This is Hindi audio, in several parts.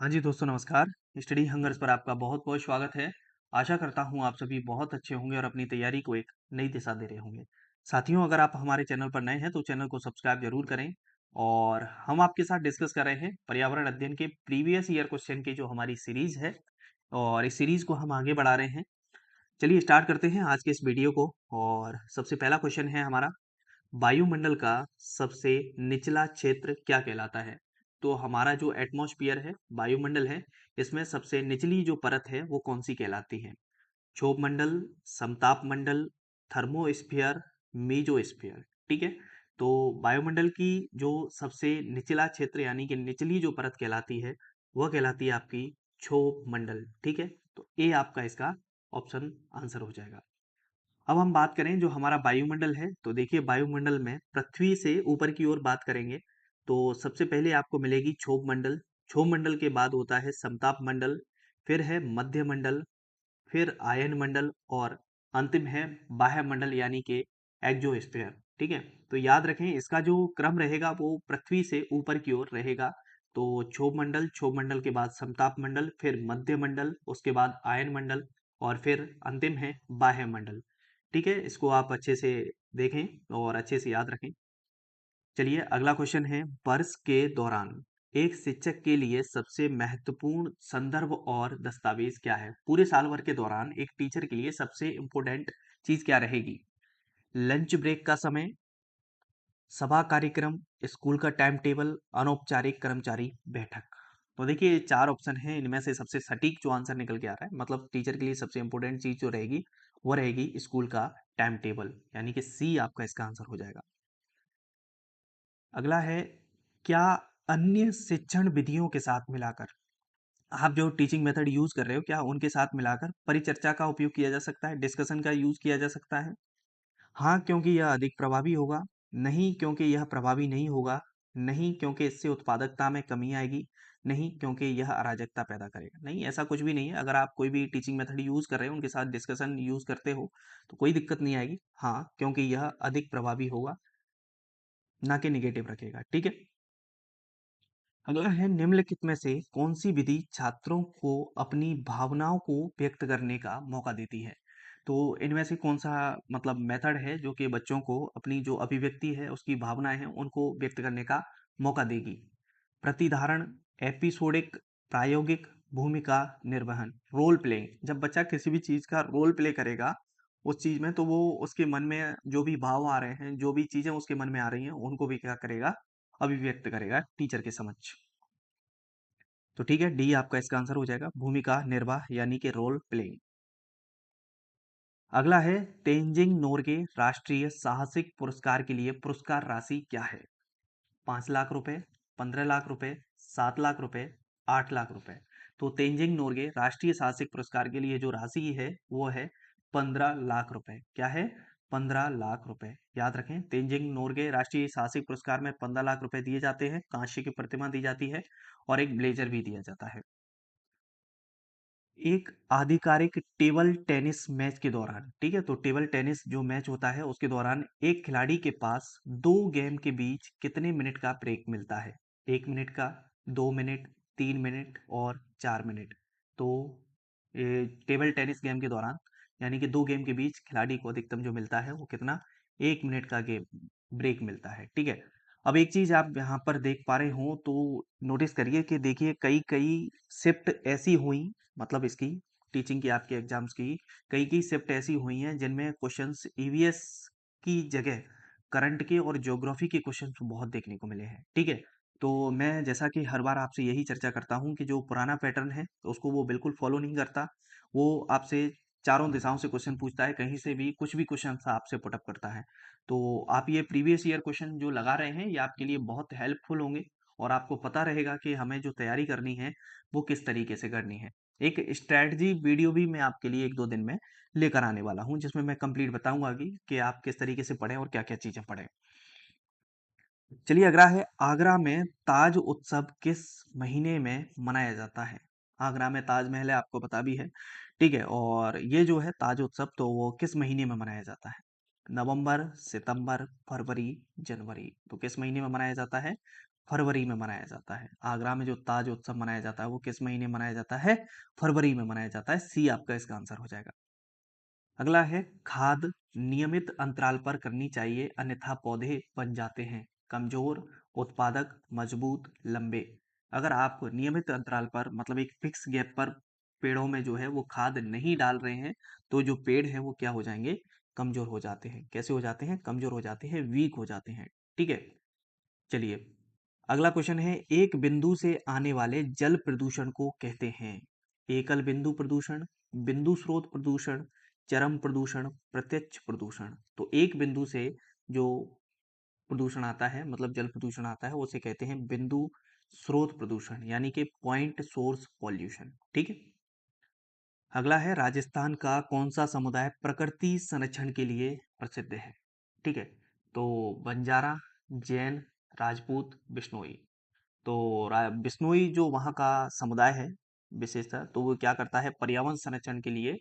हाँ जी दोस्तों नमस्कार। स्टडी हंगर्स पर आपका बहुत-बहुत स्वागत है। आशा करता हूँ आप सभी बहुत अच्छे होंगे और अपनी तैयारी को एक नई दिशा दे रहे होंगे। साथियों अगर आप हमारे चैनल पर नए हैं तो चैनल को सब्सक्राइब ज़रूर करें और हम आपके साथ डिस्कस कर रहे हैं पर्यावरण अध्ययन के प्रीवियस ईयर क्वेश्चन की जो हमारी सीरीज़ है और इस सीरीज़ को हम आगे बढ़ा रहे हैं। चलिए स्टार्ट करते हैं आज के इस वीडियो को और सबसे पहला क्वेश्चन है हमारा वायुमंडल का सबसे निचला क्षेत्र क्या कहलाता है? तो हमारा जो एटमॉस्फेयर है, वायुमंडल है, इसमें सबसे निचली जो परत है, वो कौन-सी कहलाती है? क्षोभ मंडल, समताप मंडल, थर्मोस्फियर, मेसोस्फियर, ठीक है? तो वायुमंडल की जो सबसे निचला क्षेत्र यानी कि निचली जो परत कहलाती है, वह कहलाती है आपकी क्षोभ मंडल, ठीक है? तो ए आपका इसका ऑप्शन आंसर हो जाएगा। अब हम बात करें जो हमारा वायुमंडल है, तो देखिए वायुमंडल में पृथ्वी से ऊपर की ओर बात करेंगे, तो सबसे पहले आपको मिलेगी क्षोभ मंडल, क्षोभ मंडल के बाद होता है समताप मंडल, फिर है मध्य मंडल, फिर आयन मंडल और अंतिम है बाह्य मंडल यानी कि एक्सोस्फीयर, ठीक है? तो याद रखें इसका जो क्रम रहेगा वो पृथ्वी से ऊपर की ओर रहेगा। तो क्षोभ मंडल के बाद समताप मंडल, फिर मध्य मंडल, उसके बाद आयन मंडल और फिर अंतिम है बाह्य मंडल। ठीक है, इसको आप अच्छे से देखें और अच्छे से याद रखें। चलिए अगला क्वेश्चन है वर्ष के दौरान एक शिक्षक के लिए सबसे महत्वपूर्ण संदर्भ और दस्तावेज क्या है? पूरे साल भर के दौरान एक टीचर के लिए सबसे इम्पोर्टेंट चीज क्या रहेगी? लंच ब्रेक का समय, सभा कार्यक्रम, स्कूल का टाइम टेबल, अनौपचारिक कर्मचारी बैठक। तो देखिए ये चार ऑप्शन हैं, इनमें से सबसे सटीक जो आंसर निकल के आ रहा है मतलब टीचर के लिए सबसे इंपॉर्टेंट चीज जो रहेगी वो रहेगी स्कूल का टाइम टेबल यानी कि सी आपका इसका आंसर हो जाएगा। अगला है क्या अन्य शिक्षण विधियों के साथ मिलाकर आप जो टीचिंग मेथड यूज कर रहे हो क्या उनके साथ मिलाकर परिचर्चा का उपयोग किया जा सकता है, डिस्कशन का यूज किया जा सकता है? हाँ, क्योंकि यह अधिक प्रभावी होगा। नहीं, क्योंकि यह प्रभावी नहीं होगा। नहीं, क्योंकि इससे उत्पादकता में कमी आएगी। नहीं, क्योंकि यह अराजकता पैदा करेगा। नहीं, ऐसा कुछ भी नहीं है। अगर आप कोई भी टीचिंग मेथड यूज़ कर रहे हो, उनके साथ डिस्कशन यूज़ करते हो, तो कोई दिक्कत नहीं आएगी। हाँ, क्योंकि यह अधिक प्रभावी होगा, ना कि नेगेटिव रखेगा। ठीक है? अगला है निम्नलिखित में से कौन सी विधि छात्रों को अपनी भावनाओं को व्यक्त करने का मौका देती है? तो इनमें से कौन सा मतलब मेथड है जो कि बच्चों को अपनी जो अभिव्यक्ति है उसकी भावनाएं हैं उनको व्यक्त करने का मौका देगी? प्रतिधारण, एपिसोडिक, प्रायोगिक, भूमिका निर्वहन, रोल प्लेइंग। जब बच्चा किसी भी चीज का रोल प्ले करेगा उस चीज में तो वो उसके मन में जो भी भाव आ रहे हैं जो भी चीजें उसके मन में आ रही हैं उनको भी क्या करेगा, अभिव्यक्त करेगा टीचर के समक्ष। तो ठीक है डी आपका इसका आंसर हो जाएगा भूमिका निर्वाह यानी कि रोल प्लेइंग। अगला है तेंजिंग नोरगे राष्ट्रीय साहसिक पुरस्कार के लिए पुरस्कार राशि क्या है? 5 लाख रुपए, 15 लाख रुपए, 7 लाख रुपए, 8 लाख रुपए। तो तेंजिंग नोरगे राष्ट्रीय साहसिक पुरस्कार के लिए जो राशि है वो है 15 लाख रुपए। क्या है? 15 लाख रुपए। याद रखें तेंजिंग नोरगे राष्ट्रीय साहसिक पुरस्कार में 15 लाख रुपए दिए जाते हैं, कांस्य की प्रतिमा दी जाती है और एक ब्लेजर भी दिया जाता है। एक आधिकारिक टेबल टेनिस मैच के दौरान, ठीक है, तो टेबल टेनिस जो मैच होता है उसके दौरान एक खिलाड़ी के पास दो गेम के बीच कितने मिनट का ब्रेक मिलता है? 1 मिनट का, 2 मिनट, 3 मिनट और 4 मिनट। तो टेबल टेनिस गेम के दौरान यानी कि दो गेम के बीच खिलाड़ी को अधिकतम जो मिलता है वो कितना? 1 मिनट का गेम ब्रेक मिलता है, ठीक है। अब एक चीज आप यहाँ पर देख पा रहे हो तो नोटिस करिए कि देखिए कई कई शिफ्ट ऐसी हुई मतलब इसकी टीचिंग की आपके एग्जाम्स की कई कई शिफ्ट ऐसी हुई हैं जिनमें क्वेश्चंस ईवीएस की जगह करंट के और ज्योग्राफी के क्वेश्चंस बहुत देखने को मिले हैं, ठीक है। तो मैं जैसा कि हर बार आपसे यही चर्चा करता हूँ कि जो पुराना पैटर्न है तो उसको वो बिल्कुल फॉलो नहीं करता। वो आपसे चारों दिशाओं से क्वेश्चन पूछता है, कहीं से भी कुछ भी क्वेश्चन आपसे पुटअप करता है। तो आप ये प्रीवियस ईयर क्वेश्चन जो लगा रहे हैं ये आपके लिए बहुत हेल्पफुल होंगे और आपको पता रहेगा कि हमें जो तैयारी करनी है वो किस तरीके से करनी है। एक स्ट्रैटेजी वीडियो भी मैं आपके लिए 1-2 दिन में लेकर आने वाला हूँ जिसमें मैं कंप्लीट बताऊंगा कि आप किस तरीके से पढ़ें और क्या-क्या चीजें पढ़ें। चलिए अगला है आगरा में ताज उत्सव किस महीने में मनाया जाता है? आगरा में ताजमहल है आपको पता भी है, ठीक है, और ये जो है ताज उत्सव तो वो किस महीने में मनाया जाता है? नवंबर, सितंबर, फरवरी, जनवरी। तो किस महीने में मनाया जाता है? फरवरी में मनाया जाता है। आगरा में जो ताज उत्सव मनाया जाता है वो किस महीने मनाया जाता है? फरवरी में मनाया जाता है। सी आपका इसका आंसर हो जाएगा। अगला है खाद नियमित अंतराल पर करनी चाहिए अन्यथा पौधे बन जाते हैं। कमजोर, उत्पादक, मजबूत, लंबे। अगर आप नियमित अंतराल पर मतलब एक फिक्स गैप पर पेड़ों में जो है वो खाद नहीं डाल रहे हैं तो जो पेड़ है वो क्या हो जाएंगे? कमजोर हो जाते हैं। कैसे हो जाते हैं? कमजोर हो जाते हैं, वीक हो जाते हैं। ठीक है, चलिए अगला क्वेश्चन है एक बिंदु से आने वाले जल प्रदूषण को कहते हैं? एकल बिंदु प्रदूषण, बिंदु स्रोत प्रदूषण, चरम प्रदूषण, प्रत्यक्ष प्रदूषण। तो एक बिंदु से जो प्रदूषण आता है मतलब जल प्रदूषण आता है उसे कहते हैं बिंदु स्रोत प्रदूषण यानी कि पॉइंट सोर्स पॉल्यूशन। ठीक है, अगला है राजस्थान का कौन सा समुदाय प्रकृति संरक्षण के लिए प्रसिद्ध है? ठीक है, तो बंजारा, जैन, राजपूत, बिश्नोई। तो बिश्नोई जो वहाँ का समुदाय है विशेषतः तो वो क्या करता है पर्यावरण संरक्षण के लिए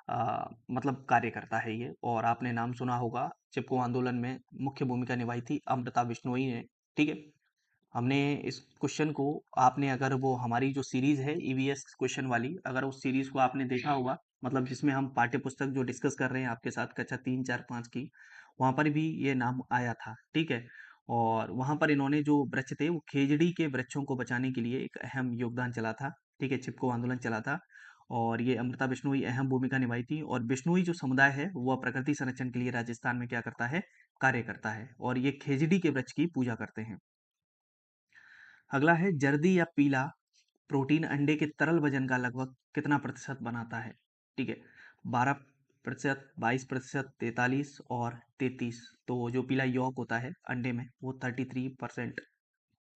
मतलब कार्य करता है ये। और आपने नाम सुना होगा चिपको आंदोलन में मुख्य भूमिका निभाई थी अमृता बिश्नोई ने। ठीक है, हमने इस क्वेश्चन को आपने अगर वो हमारी जो सीरीज है ईवीएस क्वेश्चन वाली अगर उस सीरीज को आपने देखा होगा मतलब जिसमें हम पाठ्य पुस्तक जो डिस्कस कर रहे हैं आपके साथ कक्षा 3, 4, 5 की वहां पर भी ये नाम आया था। ठीक है, और वहां पर इन्होंने जो वृक्ष थे वो खेजड़ी के वृक्षों को बचाने के लिए एक अहम योगदान चला था। ठीक है, चिपको आंदोलन चला था और ये अमृता बिश्नोई अहम भूमिका निभाई थी। और बिश्नोई जो समुदाय है वह प्रकृति संरक्षण के लिए राजस्थान में क्या करता है? कार्य करता है और ये खेजड़ी के वृक्ष की पूजा करते हैं। अगला है जर्दी या पीला प्रोटीन अंडे के तरल वजन का लगभग कितना प्रतिशत बनाता है? ठीक है, 12%, 22%, 43 और 33। तो जो पीला यॉक होता है अंडे में वो 33%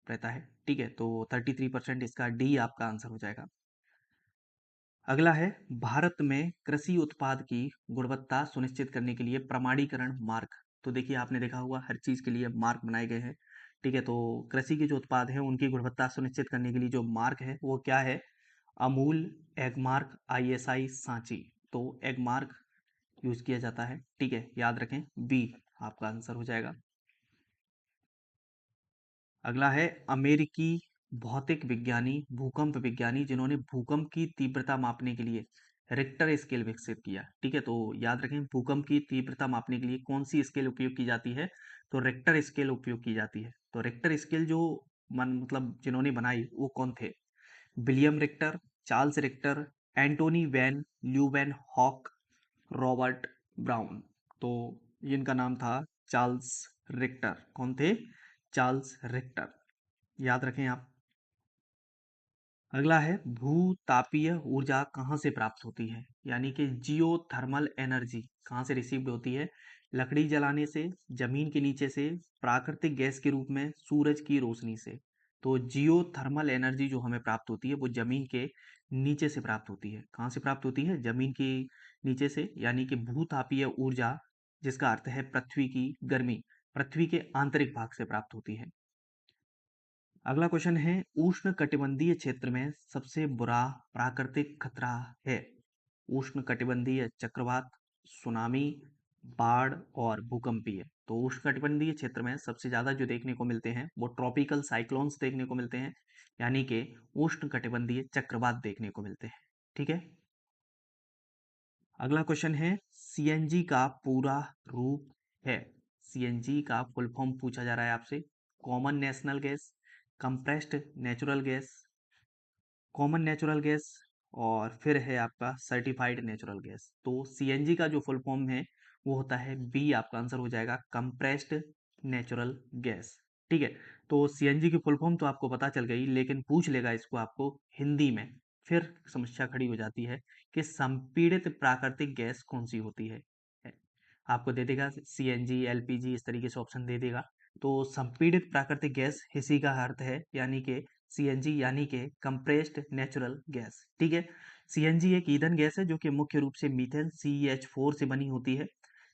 रहता है। ठीक है, तो 33% इसका डी आपका आंसर हो जाएगा। अगला है भारत में कृषि उत्पाद की गुणवत्ता सुनिश्चित करने के लिए प्रमाणीकरण मार्क। तो देखिए आपने देखा होगा हर चीज के लिए मार्क बनाए गए हैं। ठीक है, तो कृषि के जो उत्पाद हैं उनकी गुणवत्ता सुनिश्चित करने के लिए जो मार्क है वो क्या है? अमूल, एगमार्क, आईएसआई, सांची। तो एगमार्क यूज किया जाता है। ठीक है, याद रखें बी आपका आंसर हो जाएगा। अगला है अमेरिकी भौतिक विज्ञानी भूकंप विज्ञानी जिन्होंने भूकंप की तीव्रता मापने के लिए रिक्टर स्केल विकसित किया। ठीक है, तो याद रखें भूकंप की तीव्रता मापने के लिए कौन सी स्केल उपयोग की जाती है? तो रिक्टर स्केल उपयोग की जाती है। तो रिक्टर स्केल जो मन मतलब जिन्होंने बनाई वो कौन थे? William Richter, Charles Richter, Antonie van Leeuwenhoek, Robert Brown. तो इनका नाम था चार्ल्स रिक्टर। कौन थे? चार्ल्स रिक्टर, याद रखें आप। अगला है भूतापीय ऊर्जा कहाँ से प्राप्त होती है? यानी कि जियो थर्मल एनर्जी कहाँ से रिसीव्ड होती है? लकड़ी जलाने से, जमीन के नीचे से, प्राकृतिक गैस के रूप में, सूरज की रोशनी से। तो जियो थर्मल एनर्जी जो हमें प्राप्त होती है वो जमीन के नीचे से प्राप्त होती है। कहाँ से प्राप्त होती है? जमीन के नीचे से। यानी कि भूतापीय ऊर्जा जिसका अर्थ है पृथ्वी की गर्मी पृथ्वी के आंतरिक भाग से प्राप्त होती है। अगला क्वेश्चन है उष्ण कटिबंधीय क्षेत्र में सबसे बुरा प्राकृतिक खतरा है? उष्ण कटिबंधीय चक्रवात, सुनामी, बाढ़ और भूकंपीय। तो उष्ण कटिबंधीय क्षेत्र में सबसे ज्यादा जो देखने को मिलते हैं वो ट्रॉपिकल साइक्लोन्स देखने को मिलते हैं यानी कि उष्ण कटिबंधीय चक्रवात देखने को मिलते हैं। ठीक है, अगला क्वेश्चन है सीएनजी का पूरा रूप है? सीएनजी का फुल फॉर्म पूछा जा रहा है आपसे। Common national gas, compressed natural gas, common natural gas और फिर है आपका सर्टिफाइड नेचुरल गैस। तो सीएनजी का जो फुल फॉर्म है वो होता है बी आपका आंसर हो जाएगा कंप्रेस्ड नेचुरल गैस। ठीक है, तो सीएनजी की फुल फॉर्म तो आपको पता चल गई लेकिन पूछ लेगा इसको आपको हिंदी में। फिर समस्या खड़ी हो जाती है कि संपीड़ित प्राकृतिक गैस कौन सी होती है? आपको दे देगा सीएनजी, एलपीजी इस तरीके से ऑप्शन दे देगा। तो संपीड़ित प्राकृतिक गैस इसी का अर्थ है यानी कि सीएनजी यानी कि कंप्रेस्ड नेचुरल गैस। ठीक है, सीएनजी एक ईंधन गैस है जो कि मुख्य रूप से मीथेन CH4 से बनी होती है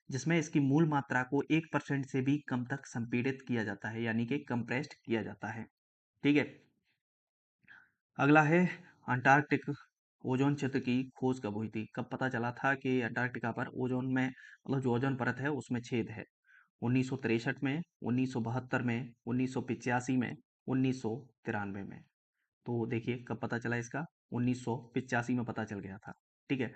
जिसमें इसकी मूल मात्रा को 1% से भी कम तक संपीड़ित किया जाता है यानी कि कंप्रेस्ड किया जाता है। ठीक है, अगला है अंटार्कटिक ओजोन क्षेत्र की खोज कब हुई थी? कब पता चला था कि अंटार्कटिका पर ओजोन में मतलब जो ओजोन परत है उसमें छेद है? 1963 में, 1972 में, 1985 में 1993 में। तो देखिए कब पता चला इसका, 1985 में पता चल गया था। ठीक है।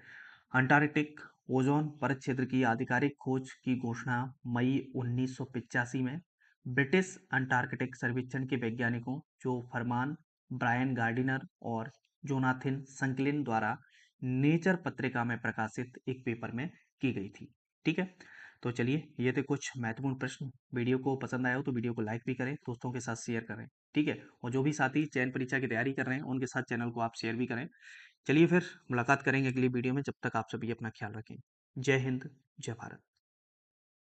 अंटार्कटिक ओजोन परत क्षेत्र की आधिकारिक खोज की घोषणा मई 1985 में ब्रिटिश अंटार्कटिक सर्वेक्षण के वैज्ञानिकों जो फरमान ब्रायन गार्डिनर और जोनाथिन संकलिन द्वारा नेचर पत्रिका में प्रकाशित एक पेपर में की गई थी। ठीक है। तो चलिए ये थे कुछ महत्वपूर्ण प्रश्न। वीडियो को पसंद आया हो तो वीडियो को लाइक भी करें, दोस्तों के साथ शेयर करें। ठीक है। और जो भी साथी चयन परीक्षा की तैयारी कर रहे हैं उनके साथ चैनल को आप शेयर भी करें। चलिए फिर मुलाकात करेंगे अगली वीडियो में। जब तक आप सभी अपना ख्याल रखें। जय हिंद, जय भारत।